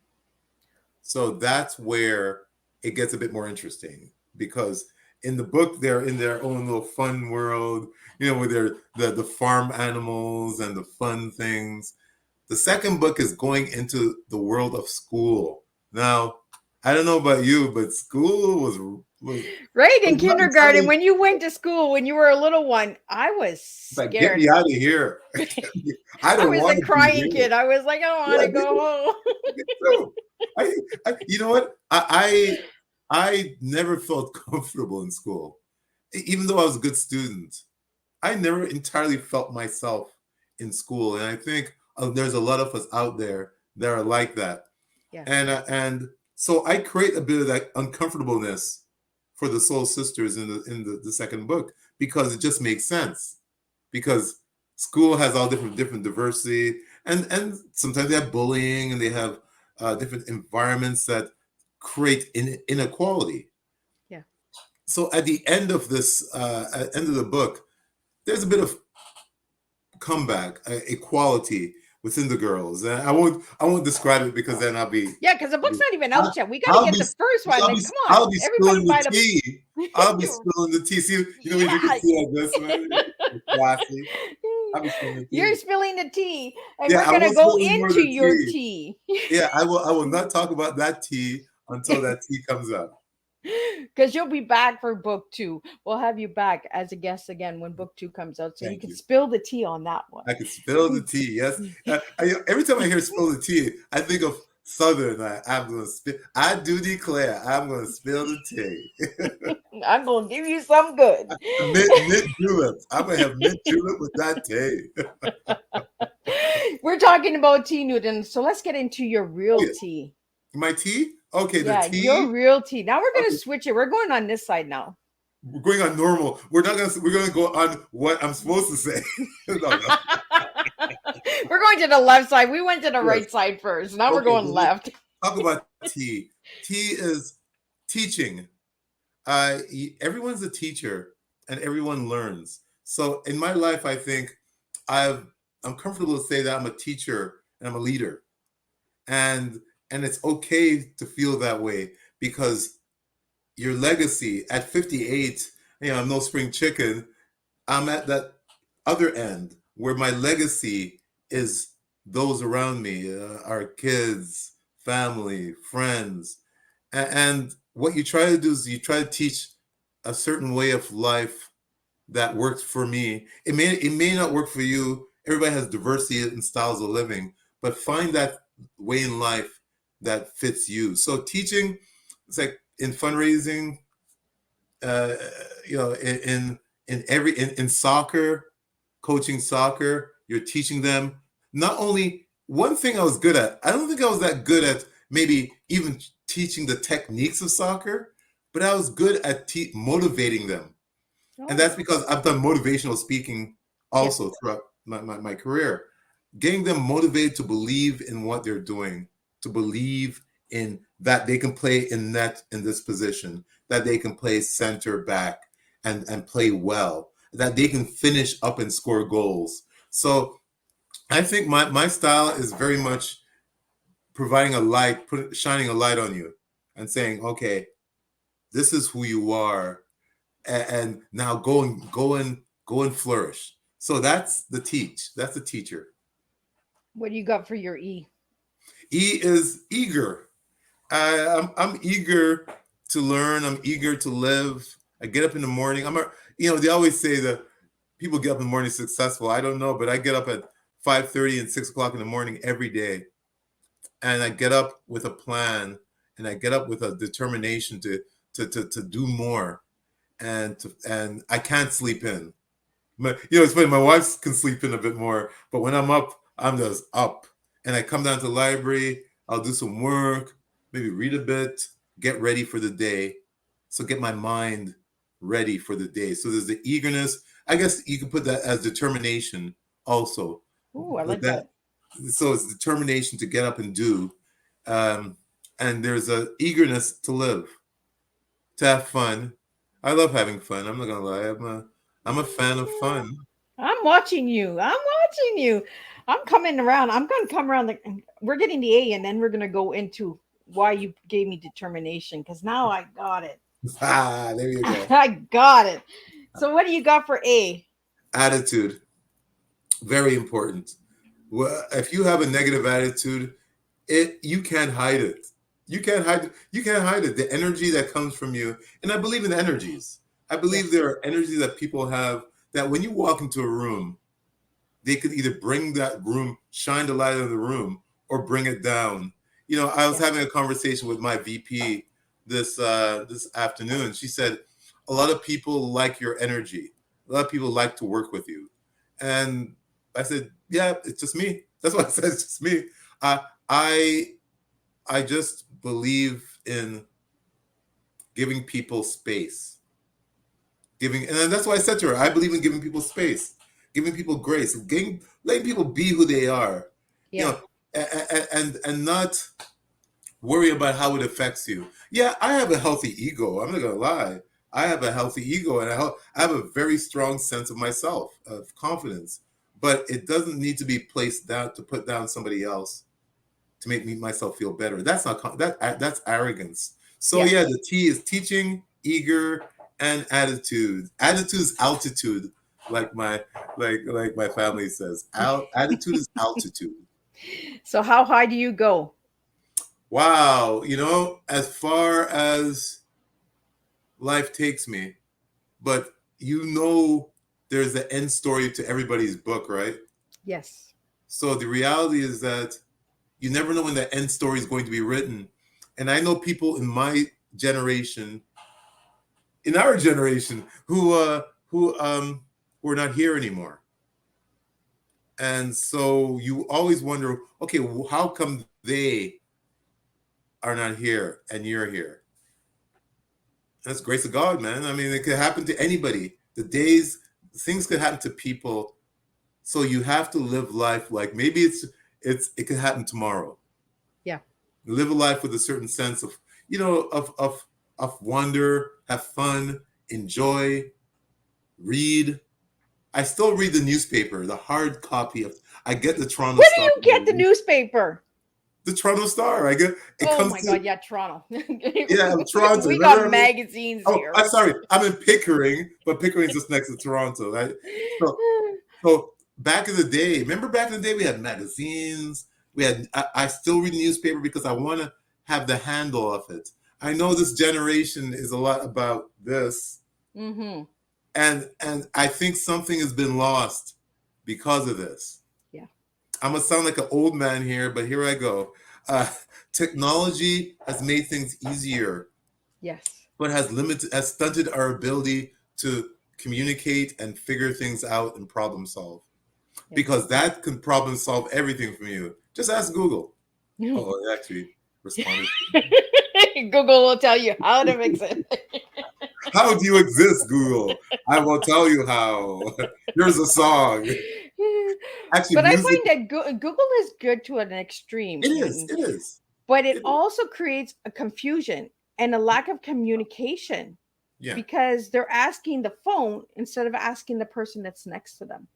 So that's where it gets a bit more interesting because in the book they're in their own little fun world, with the farm animals and the fun things. The second book is going into the world of school. Now, I don't know about you, but school Right, in was not kindergarten, entirely when you went to school, when you were a little one, I was it's like get scared. me out of here. I I don't was want a to be crying here. kid. I was like, I want Yeah, to go home. me too. You know what? I never felt comfortable in school, even though I was a good student. I never entirely felt myself in school, and I think there's a lot of us out there that are like that. Yeah. And so I create a bit of that uncomfortableness for the soul sisters in the second book because it just makes sense because school has all different diversity and sometimes they have bullying and they have different environments that create inequality. Yeah. So at the end of this at the end of the book there's a bit of comeback equality within the girls and I won't describe it because then Yeah, because the book's not even I'll, out yet. We got to I'll get be the first one. I'll be Then come on, I'll be everybody spilling the buy the. tea. I'll be spilling the tea. See, when you drink Yeah. a tea like this, man, it's classy. I'll be spilling the You're tea. spilling the tea, and Yeah, we're I gonna won't go spill any more of into the your tea. tea. Yeah, I will not talk about that tea until that tea comes up. Because you'll be back for book two. We'll have you back as a guest again when book two comes out, so you Thank can you. spill the tea on that one. I can spill the tea. Yes. Every time I hear spill the tea, I think of Southern. I'm going to spill. I do declare I'm going to spill the tea. I'm gonna give you some good. Mint juleps. I'm going to have mint julep with that tea. We're talking about tea, Newton. So let's get into your Oh, real yeah. tea. My tea? Okay, the Yeah, your tea. real tea. Now we're gonna Okay, switch it. We're going on this side now. we're going on normal. We're gonna go on what I'm supposed to say. No. We're going to the left side. We went to the Yes. right side first. Now we're Okay, going well, let's left. talk about tea. Tea is teaching. Everyone's a teacher and everyone learns. So in my life, I think I'm comfortable to say that I'm a teacher and I'm a leader, and it's okay to feel that way because your legacy at 58, I'm no spring chicken. I'm at that other end where my legacy is those around me, our kids, family, friends. And what you try to do is you try to teach a certain way of life that works for me. It may not work for you. Everybody has diversity in styles of living, but find that way in life that fits you. So teaching, it's like in fundraising, uh, in soccer, coaching soccer, you're teaching them not only one thing I was good at. I don't think I was that good at maybe even teaching the techniques of soccer, but I was good at motivating them. And Oh, that's because I've done motivational speaking yes. also throughout my career, getting them motivated to believe in what they're doing, to believe in that they can play in this position, that they can play center back and play well, that they can finish up and score goals. So I think my style is very much providing a light, shining a light on you and saying, okay, this is who you are, and now go and flourish. So that's the teach. That's the teacher. What do you got for your E? E is eager. I'm eager to learn. I'm eager to live. I get up in the morning. They always say that people get up in the morning successful. I don't know, but I get up at 5:30 and 6 o'clock in the morning every day, and I get up with a plan, and I get up with a determination to do more, and I can't sleep in. It's funny. My wife can sleep in a bit more, but when I'm up, I'm just up. And I come down to the library. I'll do some work, maybe read a bit, get ready for the day. So get my mind ready for the day. So there's the eagerness. I guess you can put that as determination also. Oh, I But like that. so it's determination to get up and do. Um, and there's a eagerness to live, to have fun. I love having fun. I'm not gonna lie. I'm a fan of fun. I'm watching you. I'm watching you. I'm coming around. I'm going to come around. We're getting the A, and then we're going to go into why you gave me determination because now I got it. There you go. I got it. So, what do you got for A? Attitude, very important. Well, if you have a negative attitude, you can't hide it. You can't hide it. You can't hide it. The energy that comes from you, and I believe in energies. I believe Yes. there are energies that people have that when you walk into a room, they could either bring that room, shine the light in the room, or bring it down. I was Yes. having a conversation with my VP this afternoon. She said, a lot of people like your energy. A lot of people like to work with you. And I said, yeah, it's just me. That's what I said. It's just me. I I just believe in giving people space. And that's why I said to her, I believe in giving people space, giving people grace, letting people be who they are, you Yeah. know, and not worry about how it affects you. Yeah, I have a healthy ego. I'm not gonna lie. I have a healthy ego, and I have a very strong sense of myself, of confidence. But it doesn't need to be placed down to put down somebody else to make myself feel better. That's not that's arrogance. So Yes. yeah, the T is teaching, eager, and attitude. Attitude is altitude, like my family says. Attitude is altitude. So, how high do you go? Wow, as far as life takes me, but there's the end story to everybody's book, right? Yes. So the reality is that you never know when the end story is going to be written. And I know people in my generation, in our generation, who are not here anymore. And so you always wonder, okay, how come they are not here and you're here? That's grace of God, man. I mean, it could happen to anybody. Things could happen to people. So you have to live life like maybe it could happen tomorrow. Yeah. Live a life with a certain sense of, of wonder, have fun, enjoy, read, I still read the newspaper, the hard copy of. I get the Toronto Where do Star. you get the newspaper? The Toronto Star. I get it Oh comes my to God, yeah, Toronto. yeah, Toronto. We got Remember? magazines Oh, here. I'm sorry. I'm in Pickering, but Pickering's just next to Toronto. Right? So back in the day, remember back in the day we had magazines. We had. I still read the newspaper because I want to have the handle of it. I know this generation is a lot about this, Mm-hmm. and I think something has been lost because of this. Yeah. I'm gonna sound like an old man here, but here I go. Uh, Technology has made things easier, Yes. but has stunted our ability to communicate and figure things out and problem solve. Yeah. Because that can problem solve everything from you. Just ask Google. Oh, it actually responded. Google will tell you how to fix it. How do you exist, Google? I will tell you how. Here's a song. Actually, But I music. find that Google is good to an extreme. It is. It is. But it It is. also creates a confusion and a lack of communication Yeah. because they're asking the phone instead of asking the person that's next to them.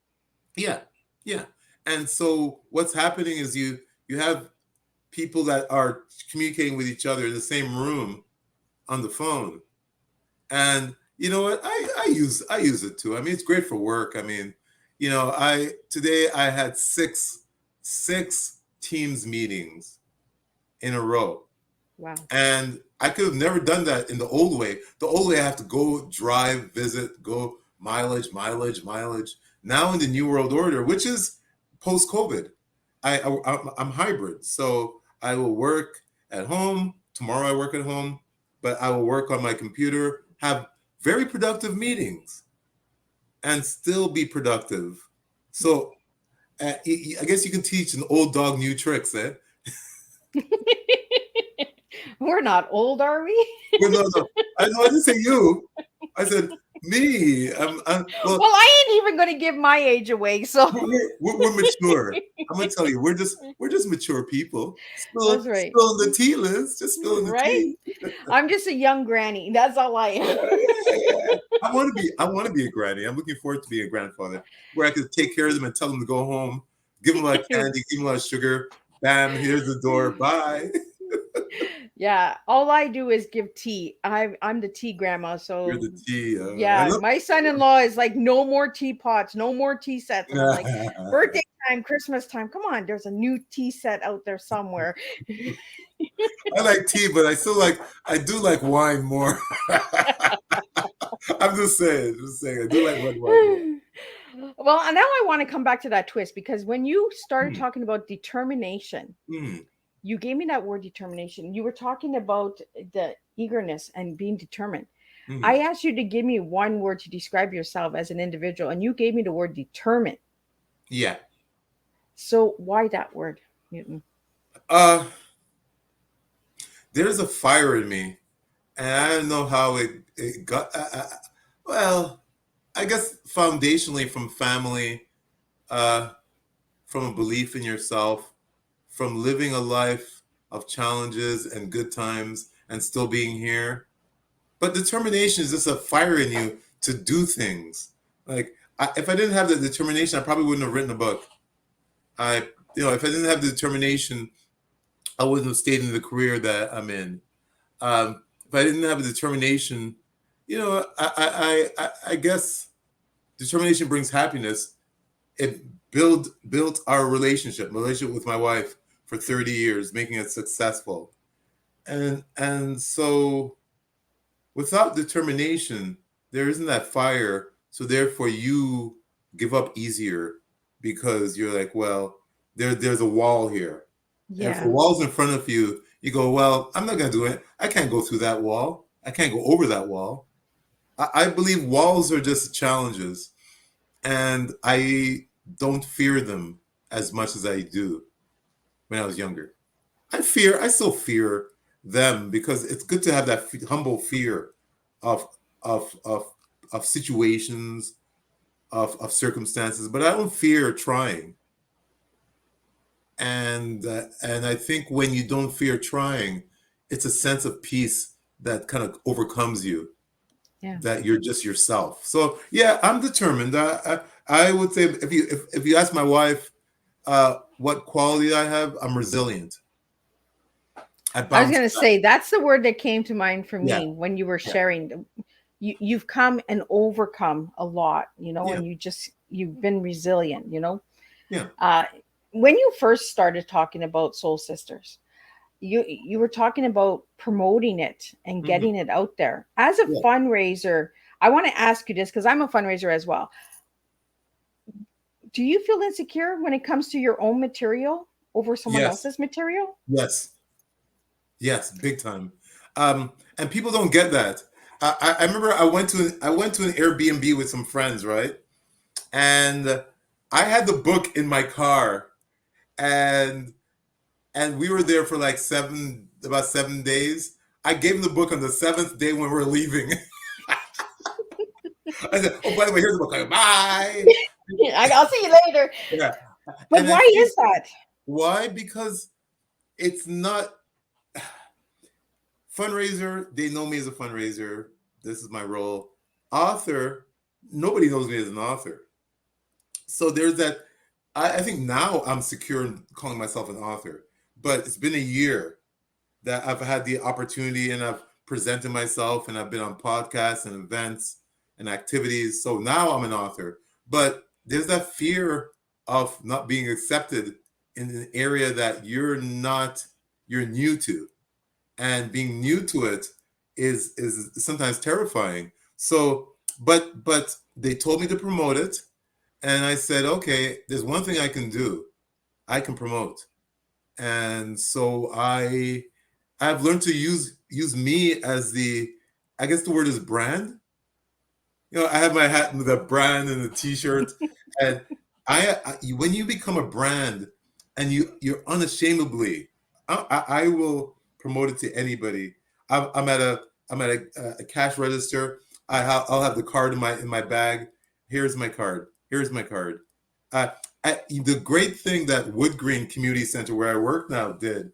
Yeah. Yeah. And so what's happening is you have people that are communicating with each other in the same room on the phone. And you know what? I use it too. I mean, it's great for work. I mean, you know, today I had six Teams meetings in a row. Wow. And I could have never done that in the old way. The old way I have to go drive, visit, go mileage. Now in the new world order, which is post-COVID, I'm hybrid. So I will work at home. Tomorrow I work at home, but I will work on my computer, have very productive meetings, and still be productive. So I guess you can teach an old dog new tricks, eh? We're not old, are we? Well, no. I didn't say you. I said me. Well, I ain't even going to give my age away. So we're mature. I'm gonna tell you, we're just mature people. That's right. Spilling the tea, Liz. Just spilling the tea. I'm just a young granny. That's all I am. Yeah. I want to be a granny. I'm looking forward to being a grandfather, where I could take care of them and tell them to go home, give them a lot of candy, give them a lot of sugar. Bam, here's the door. Bye. Yeah, all I do is give tea. I'm the tea grandma. So You're the tea. yeah, my son-in-law is like, no more teapots, no more tea sets. And I'm like, birthday time, Christmas time. Come on, there's a new tea set out there somewhere. I like tea, but I do like wine more. I'm just saying, I do like red wine more. Well, and now I want to come back to that twist, because when you started talking about determination, you gave me that word determination. You were talking about the eagerness and being determined. I asked you to give me one word to describe yourself as an individual, and you gave me the word determined. Yeah. So why that word, Newton? There's a fire in me, and I don't know how it got. Well, I guess foundationally from family, from a belief in yourself, from living a life of challenges and good times and still being here. But determination is just a fire in you to do things. Like if I didn't have the determination, I probably wouldn't have written a book. If I didn't have the determination, I wouldn't have stayed in the career that I'm in. If I didn't have the determination, I guess determination brings happiness. It built our relationship with my wife for 30 years, making it successful. And so without determination, there isn't that fire. So therefore you give up easier because you're like, well, there's a wall here. Yeah. And if the wall's in front of you, you go, well, I'm not going to do it. I can't go through that wall. I can't go over that wall. I believe walls are just challenges, and I don't fear them as much as I do when I was younger. I still fear them because it's good to have that humble fear of situations, of circumstances, but I don't fear trying. And I think when you don't fear trying, it's a sense of peace that kind of overcomes you. Yeah. That you're just yourself. So yeah, I'm determined. I would say if you ask my wife what quality I have, I'm resilient. I I was bounce going to back. say that's the word that came to mind for Yeah, me when you were yeah, sharing. You've come and overcome a lot, yeah, and you've been resilient, yeah, Uh, when you first started talking about Soul Sisters, you were talking about promoting it and hmm, getting it out there as a yeah, fundraiser. I want to ask you this because I'm a fundraiser as well. Do you feel insecure when it comes to your own material over someone yes, else's material? yes, yes, big time. And people don't get that. I remember I went to an Airbnb with some friends, right? And I had the book in my car, and we were there for like about 7 days. I gave them the book on the seventh day when we were leaving. I said, "Oh, by the way, here's the book. Like, bye." I'll see you later. Yeah, But and I why think is that? why? Because it's not fundraiser. They know me as a fundraiser. This is my role. Author. Nobody knows me as an author. So there's that. I think now I'm secure in calling myself an author, but it's been a year that I've had the opportunity and I've presented myself and I've been on podcasts and events and activities. So now I'm an author. But there's that fear of not being accepted in an area that you're new to. And being new to it is sometimes terrifying. So but they told me to promote it. And I said, okay, there's one thing I can do. I can promote. And so I've learned to use me as the, I guess the word is brand. I have my hat with a brand and a T-shirt, and when you become a brand, and you're unashamedly, I will promote it to anybody. I'm at a cash register. I'll have the card in my bag. Here's my card. Here's my card. Uh, the great thing that Wood Green Community Center, where I work now, did,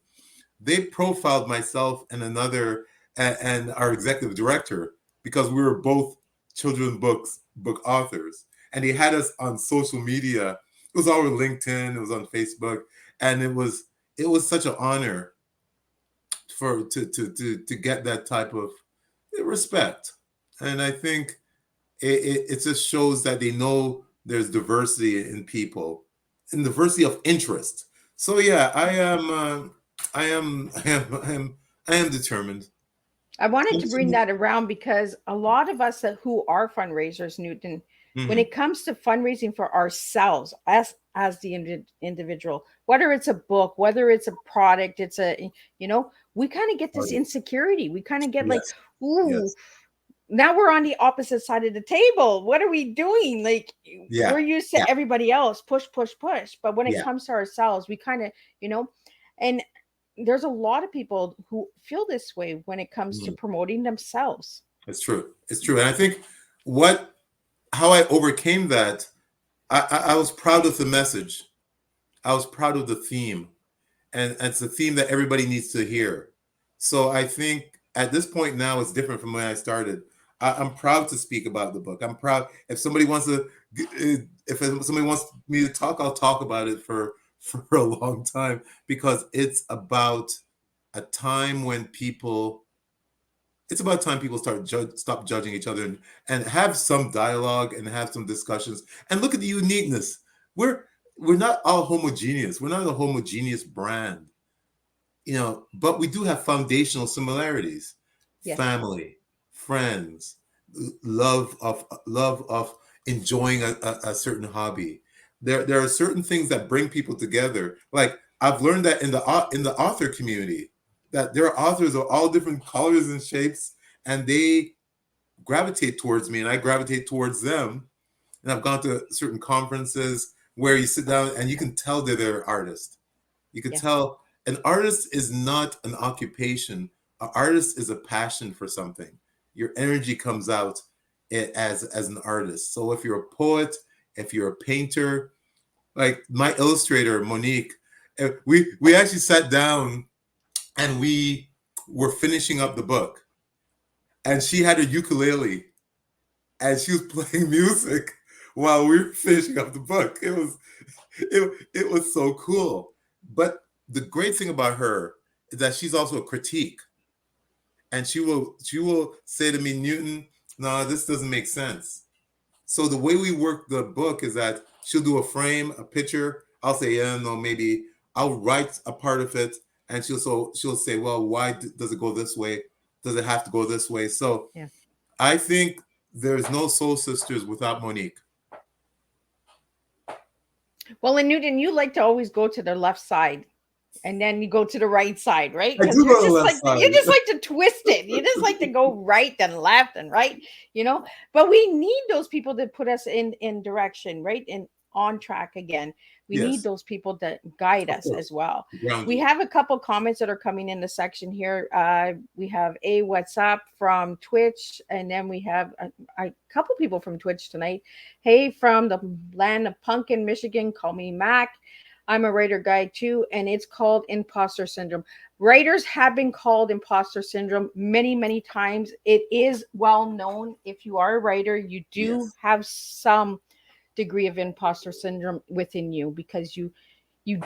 they profiled myself and and our executive director, because we were both children's book authors, and he had us on social media. It was all over LinkedIn, it was on Facebook, and it was such an honor for to get that type of respect. And I think it just shows that they know there's diversity in people and diversity of interest. So yeah, I am determined. I wanted to bring that around because a lot of us who are fundraisers, Newton, when Mhm. it comes to fundraising for ourselves, as the individual, whether it's a book, whether it's a product, we kind of get this Party. insecurity. We kind of get like, Yes, ooh, yes, now we're on the opposite side of the table. What are we doing? Like, yeah, we're used yeah, to everybody else push, push, push. But when it yeah. comes to ourselves, we kind of, and there's a lot of people who feel this way when it comes to Mhm. promoting themselves. It's true. It's true. And I think what how I overcame that, I was proud of the message. I was proud of the theme. And it's a theme that everybody needs to hear. So I think at this point now it's different from when I started. I'm proud to speak about the book. I'm proud if somebody wants to, if somebody wants me to talk, I'll talk about it for for a long time, because it's about a time when people. It's about time people stop judging each other, and have some dialogue and have some discussions and look at the uniqueness. We're we're not all homogeneous. We're not a homogeneous brand, but we do have foundational similarities: Yes. family, friends, love of enjoying a certain hobby. There are certain things that bring people together. Like I've learned that in the author community, that there are authors of all different colors and shapes, and they gravitate towards me, and I gravitate towards them. And I've gone to certain conferences where you sit down and you can tell that they're artists. You could Yes. tell an artist is not an occupation. An artist is a passion for something. Your energy comes out as an artist. So if you're a poet, if you're a painter, like my illustrator Monique, we actually sat down and we were finishing up the book, and she had a ukulele and she was playing music while we were finishing up the book. It was so cool. But the great thing about her is that she's also a critique. And she will say to me, Newton, no, this doesn't make sense. So the way we work the book is that she'll do a frame, a picture. I'll say, yeah, no, maybe I'll write a part of it, and she'll say, well, why does it go this way? Does it have to go this way? So Yeah. I think there's no Soul Sisters without Monique. Well, and Newton, you like to always go to the left side, and then you go to the right side, right? I do You're go to the just left like side. you just like to twist it. You just like to go right and left and right, you know. But we need those people to put us in direction, right? And on track again. We need Yes, those people that guide of us course. as well. Ground We you. have a couple comments that are coming in the section here. We have a what's up from Twitch, and then we have a couple people from Twitch tonight. Hey, from the land of Pumpkin, Michigan, call me Mac. I'm a writer guide too, and it's called imposter syndrome. Writers have been called imposter syndrome many, many times. It is well known. If you are a writer, you do Yes. have some degree of imposter syndrome within you because you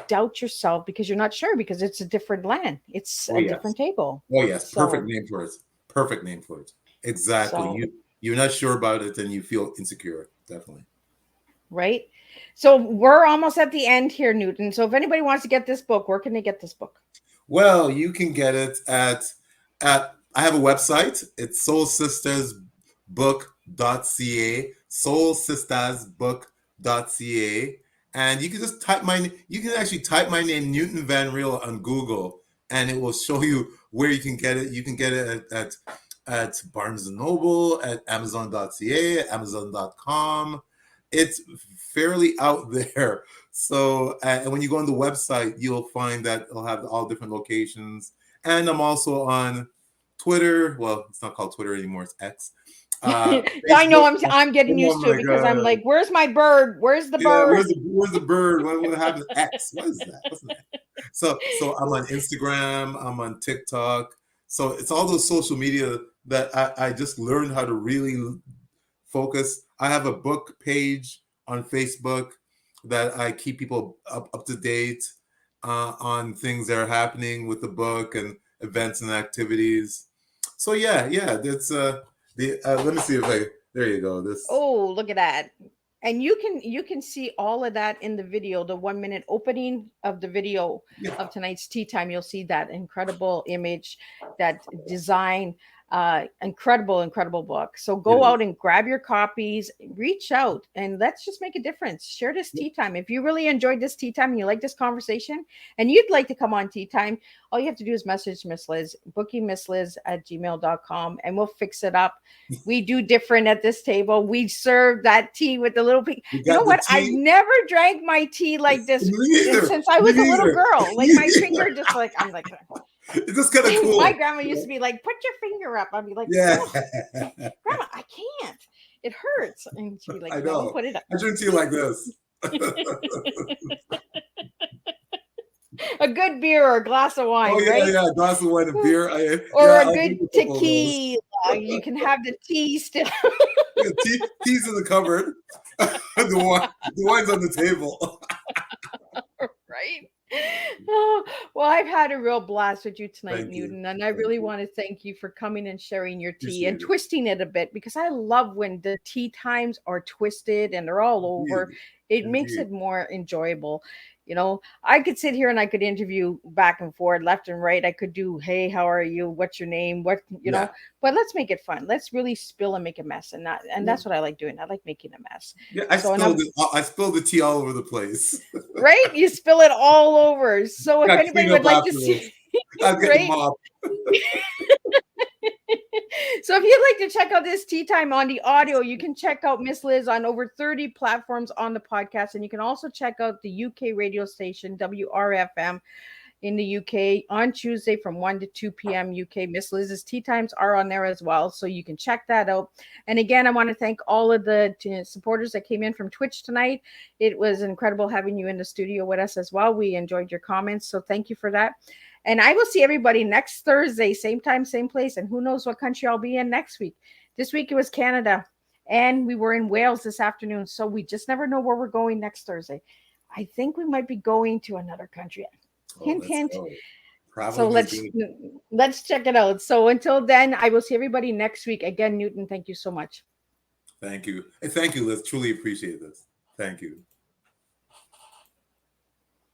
doubt yourself because you're not sure because it's a different land. It's Oh a yes. different table. Oh yes. Perfect So, name for it. Perfect name for it. Exactly. so You're not sure about it and you feel insecure. Definitely. right. So we're almost at the end here, Newton. So if anybody wants to get this book, where can they get this book? Well, you can get it at I have a website. It's soulsistersbook.ca, soulsistersbook.ca, and you can just you can actually type my name Newton Vanriel on Google and it will show you where you can get it. You can get it at Barnes and Noble, at amazon.ca, at amazon.com. It's fairly out there. So, and when you go on the website, you'll find that it'll have all different locations. And I'm also on Twitter. Well, it's not called Twitter anymore; it's X. I know Facebook. I'm getting Oh used to it my because I'm god! like, where's my bird? Where's the Yeah, bird? where's the bird? What happened to X? What is that? What's that? So I'm on Instagram. I'm on TikTok. So it's all those social media that I just learned how to really focus. I have a book page on Facebook that I keep people up to date on things that are happening with the book and events and activities. So yeah, that's let me see if I there you go. This Oh, look at that. And you can see all of that in the video, the 1 minute opening of the video yeah, of tonight's tea time. You'll see that incredible image, that design, incredible book. So it go is. out and grab your copies, reach out, and let's just make a difference. Share this tea time. If you really enjoyed this tea time and you like this conversation and you'd like to come on tea time, all you have to do is message Miss Liz, booking Miss Liz at gmail.com, and we'll fix it up. We do different at this table. We serve that tea with the little pig. You You know got the what? I've tea. never drank my tea like this Me neither. since I Me was a little neither. girl. Like Me my neither. finger just like I'm like It's just kind of my cool. grandma used to be like, put your finger up. I'd be like, Yeah. oh, grandma, I can't. It hurts. And she'd be like, I no, know. put it up. I drink tea like this. A good beer or a glass of wine, Oh yeah, right? yeah. A glass of wine and beer. Or Yeah, a I'll good drink a couple of those. tequila. You can have the tea still. Yeah, tea's in the cupboard. The wine's on the table. Right? Oh, well, I've had a real blast with you tonight, Thank you. Newton, and I Thank really you. want to thank you for coming and sharing your tea Appreciate and it. twisting it a bit because I love when the tea times are twisted and they're all over. Indeed. It makes Indeed. it more enjoyable. You know, I could sit here and I could interview back and forth, left and right. I could do, hey, how are you? What's your name? What, you know, Yeah. but let's make it fun. Let's really spill and make a mess. And Yeah. that's what I like doing. I like making a mess. Yeah, I So, and spilled the tea all over the place. right? You spill it all over. So if Got anybody clean would up like to afterwards. see, I'll get the right? mop. So if you'd like to check out this tea time on the audio, you can check out Miss Liz on over 30 platforms on the podcast. And you can also check out the UK radio station, WRFM, in the UK on Tuesday from 1 to 2 p.m. UK. Miss Liz's tea times are on there as well. So you can check that out. And again, I want to thank all of the supporters that came in from Twitch tonight. It was incredible having you in the studio with us as well. We enjoyed your comments. So thank you for that. And I will see everybody next Thursday, same time, same place. And who knows what country I'll be in next week. This week it was Canada. And we were in Wales this afternoon. So we just never know where we're going next Thursday. I think we might be going to another country. Oh, Hint, let's hint. go. So Traveling is good. let's check it out. So until then, I will see everybody next week. Again, Newton, thank you so much. Thank you. And thank you, Liz. Truly appreciate this. Thank you.